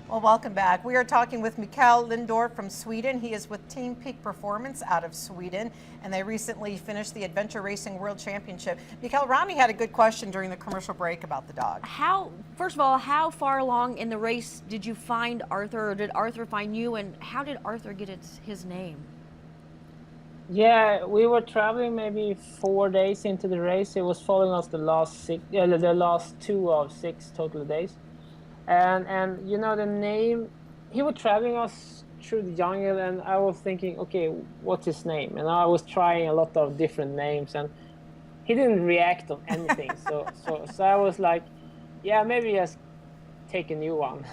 Well, welcome back. We are talking with Mikael Lindorff from Sweden. He is with Team Peak Performance out of Sweden, and they recently finished the Adventure Racing World Championship. Mikael, Ronnie had a good question during the commercial break about the dog. First of all, how far along in the race did you find Arthur, or did Arthur find you, and how did Arthur get his name? Yeah, we were traveling maybe 4 days into the race. He was following us the last 2 of 6 total days. And you know the name, he was traveling us through the jungle, and I was thinking, okay, what's his name? And I was trying a lot of different names, and he didn't react on anything. so I was like, yeah, maybe just take a new one.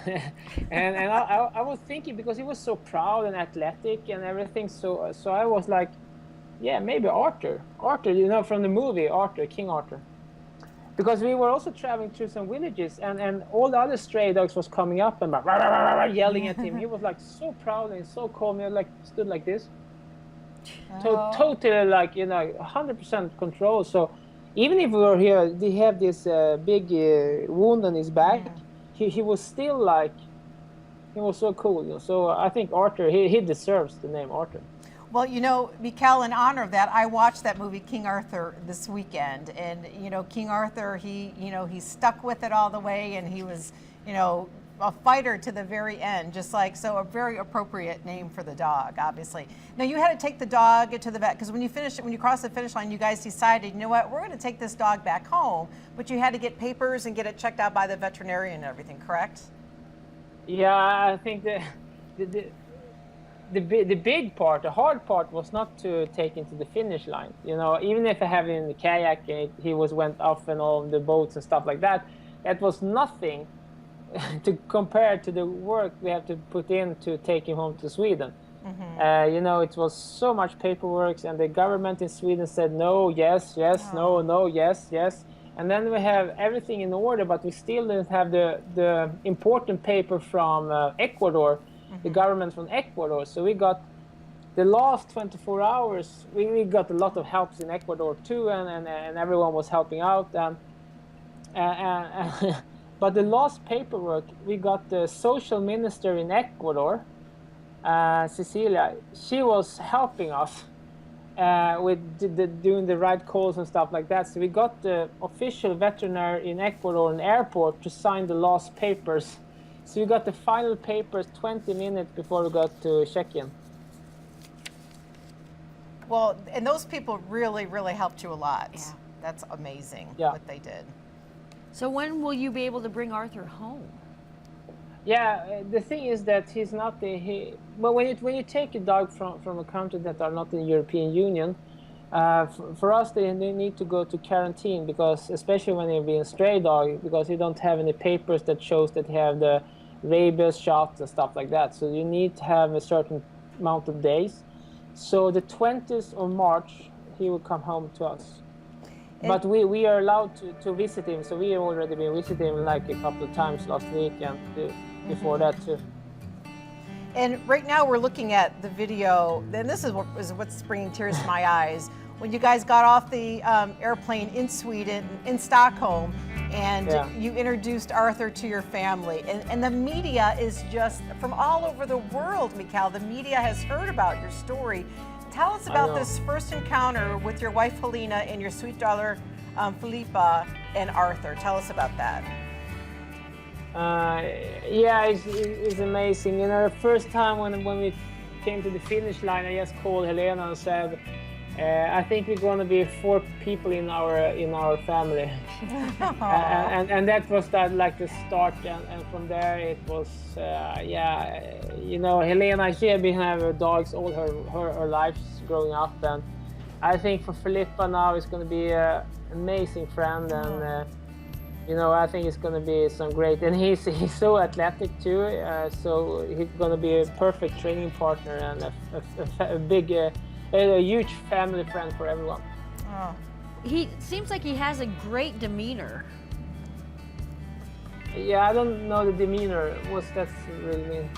and I was thinking, because he was so proud and athletic and everything, so I was like, yeah, maybe Arthur, you know, from the movie Arthur, King Arthur. Because we were also traveling through some villages, and all the other stray dogs was coming up and like, rah, rah, rah, rah, yelling at him. He was like so proud and so calm. He like stood like this, totally like, you know, 100% control. So even if we were here, they have this big wound on his back. He was still like, he was so cool. You know? So I think Arthur, he deserves the name Arthur. Well, you know, Mikael, in honor of that, I watched that movie King Arthur this weekend, and you know, King Arthur, he stuck with it all the way, and he was, you know, a fighter to the very end, just like, so a very appropriate name for the dog, obviously. Now, you had to take the dog to the vet, because when you crossed the finish line, you guys decided, you know what, we're going to take this dog back home, but you had to get papers and get it checked out by the veterinarian and everything, correct? Yeah, I think the big part, the hard part, was not to take him to the finish line. You know, even if I have him in the kayak, he went off and all the boats and stuff like that. That was nothing to compare to the work we have to put in to take him home to Sweden. You know, it was so much paperwork, and the government in Sweden said no, yes, no, no, yes, yes. And then we have everything in order, but we still didn't have the important paper from Ecuador, the government from Ecuador. So we got the last 24 hours, we got a lot of helps in Ecuador too, and everyone was helping out. But the last paperwork, we got the social minister in Ecuador, Cecilia. She was helping us with doing the right calls and stuff like that. So we got the official veterinary in Ecuador in airport to sign the last papers. So we got the final papers 20 minutes before we got to check-in. Well, and those people really, really helped you a lot. Yeah. That's amazing what they did. So when will you be able to bring Arthur home? Yeah, the thing is that he's not well, when you take a dog from a country that are not in the European Union, for us they need to go to quarantine, because especially when you're being a stray dog, because you don't have any papers that shows that you have the rabies shots and stuff like that. So you need to have a certain amount of days. So the 20th of March he will come home to us. But we are allowed to visit him, so we have already been visiting him like a couple of times last week and before that too. And right now we're looking at the video, and this is what's bringing tears to my eyes. When you guys got off the airplane in Sweden, in Stockholm, and you introduced Arthur to your family. And the media is just from all over the world, Mikael. The media has heard about your story. Tell us about this first encounter with your wife Helena and your sweet daughter Filippa and Arthur. Tell us about that. Yeah, it's amazing. You know, the first time when we came to the finish line, I just called Helena and said, I think we're going to be 4 people in our family. and that was like the start, and from there it was you know, Helena, she had been having dogs all her life growing up, and I think for Filippa now it's going to be an amazing friend, and you know, I think it's going to be some great, and he's so athletic too, so he's going to be a perfect training partner and a big a huge family friend for everyone. He seems like he has a great demeanor. Yeah, I don't know the demeanor. What's that really mean?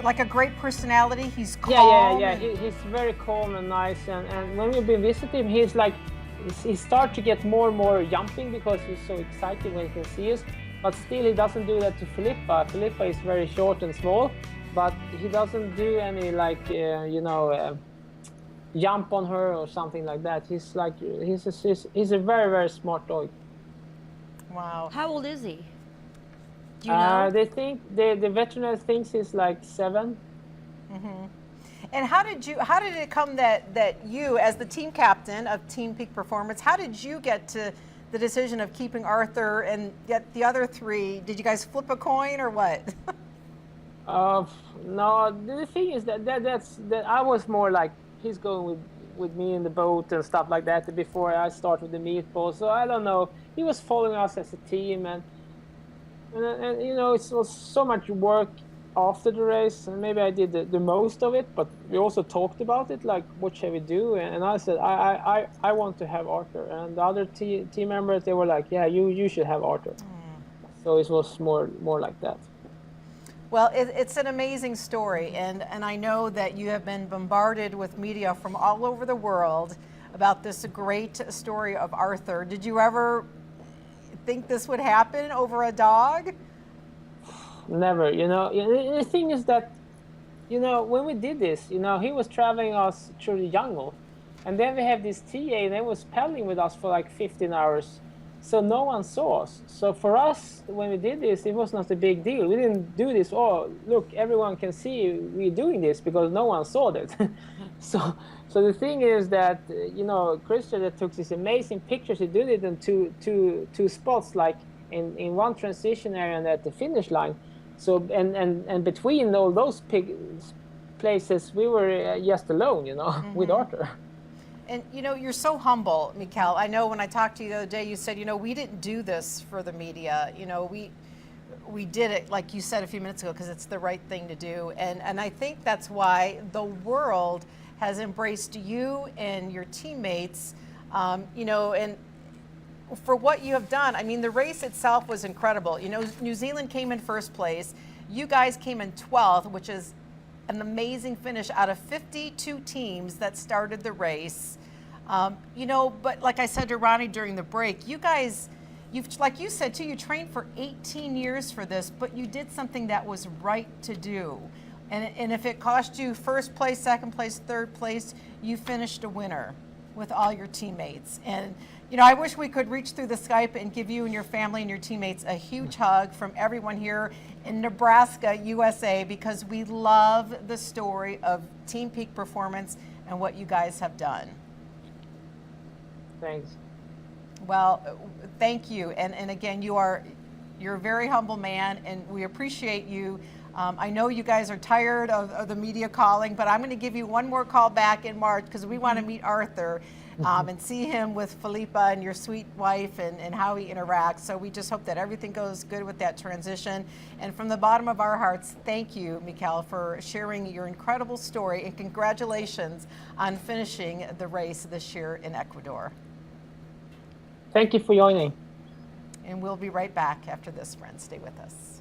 Like a great personality. He's calm. Yeah. He's very calm and nice. And when we've been visiting him, he starts to get more and more jumping because he's so excited when he can see us. but still he doesn't do that to Filippa. Filippa is very short and small, but he doesn't do any like jump on her or something like that. He's a very, very smart dog. Wow. How old is he? Do you know? They think the veterinary thinks he's like 7. And how did it come that you, as the team captain of Team Peak Performance, how did you get to the decision of keeping Arthur and yet the other 3? Did you guys flip a coin or what? No, the thing is that I was more like, he's going with me in the boat and stuff like that before I start with the meatball. So I don't know. He was following us as a team, and you know, it was so much work after the race, and maybe I did the most of it. But we also talked about it, like what shall we do? And I said I want to have Arthur, and the other team members, they were like, yeah, you should have Arthur. So it was more like that. Well, it's an amazing story, and I know that you have been bombarded with media from all over the world about this great story of Arthur. Did you ever think this would happen over a dog? Never. You know, the thing is that, you know, when we did this, you know, he was traveling us through the jungle, and then we have this TA, and they was paddling with us for like 15 hours. So no one saw us. So for us, when we did this, it was not a big deal. We didn't do this, oh, look, everyone can see we're doing this, because no one saw that. So the thing is that, you know, Christian that took these amazing pictures, he did it in two spots, like in one transition area and at the finish line. So, and between all those places, we were just alone, you know, with Arthur. And you know, you're so humble, Mikael. I know when I talked to you the other day, you said, you know, we didn't do this for the media. You know, we did it, like you said a few minutes ago, because it's the right thing to do. And I think that's why the world has embraced you and your teammates, you know, and for what you have done. I mean, the race itself was incredible. You know, New Zealand came in first place. You guys came in 12th, which is an amazing finish out of 52 teams that started the race. You know, but like I said to Ronnie during the break, you guys, like you said too, you trained for 18 years for this, but you did something that was right to do. And if it cost you first place, second place, third place, you finished a winner with all your teammates. And you know, I wish we could reach through the Skype and give you and your family and your teammates a huge hug from everyone here in Nebraska, USA, because we love the story of Team Peak Performance and what you guys have done. Thanks. Well, thank you. And again, you're a very humble man, and we appreciate you. I know you guys are tired of the media calling, but I'm going to give you one more call back in March, because we want to meet Arthur and see him with Filippa and your sweet wife and how he interacts. So we just hope that everything goes good with that transition. And from the bottom of our hearts, thank you, Mikael, for sharing your incredible story, and congratulations on finishing the race this year in Ecuador. Thank you for joining. And we'll be right back after this, friends. Stay with us.